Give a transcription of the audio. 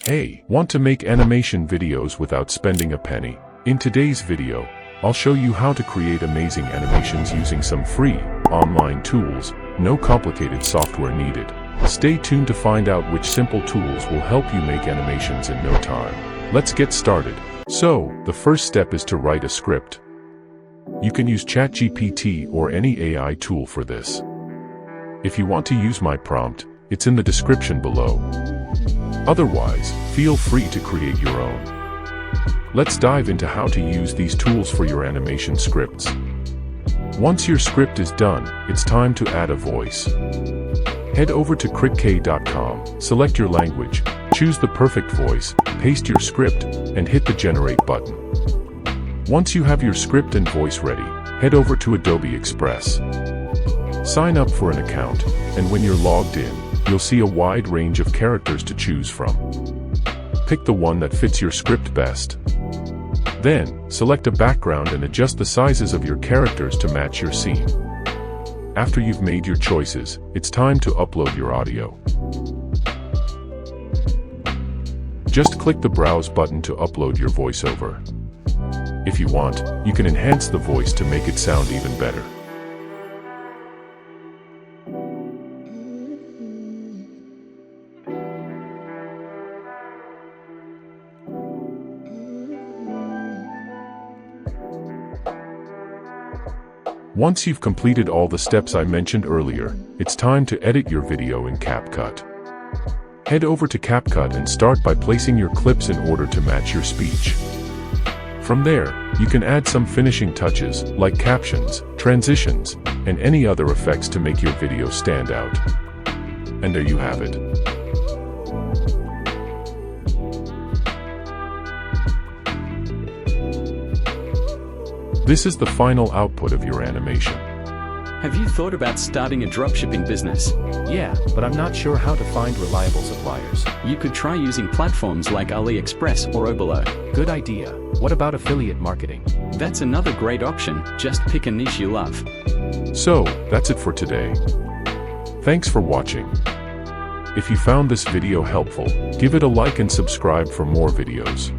Hey, want to make animation videos without spending a penny? In today's video, I'll show you how to create amazing animations using some free, online tools, no complicated software needed. Stay tuned to find out which simple tools will help you make animations in no time. Let's get started. So, the first step is to write a script. You can use ChatGPT or any AI tool for this. If you want to use my prompt, it's in the description below. Otherwise, feel free to create your own. Let's dive into how to use these tools for your animation scripts. Once your script is done, it's time to add a voice. Head over to crikk.com, select your language, choose the perfect voice, paste your script, and hit the Generate button. Once you have your script and voice ready, head over to Adobe Express. Sign up for an account, and when you're logged in, you'll see a wide range of characters to choose from. Pick the one that fits your script best. Then, select a background and adjust the sizes of your characters to match your scene. After you've made your choices, it's time to upload your audio. Just click the Browse button to upload your voiceover. If you want, you can enhance the voice to make it sound even better. Once you've completed all the steps I mentioned earlier, it's time to edit your video in CapCut. Head over to CapCut and start by placing your clips in order to match your speech. From there, you can add some finishing touches, like captions, transitions, and any other effects to make your video stand out. And there you have it. This is the final output of your animation. Have you thought about starting a dropshipping business? Yeah, but I'm not sure how to find reliable suppliers. You could try using platforms like AliExpress or Oberlo. Good idea. What about affiliate marketing? That's another great option, just pick a niche you love. So, that's it for today. Thanks for watching. If you found this video helpful, give it a like and subscribe for more videos.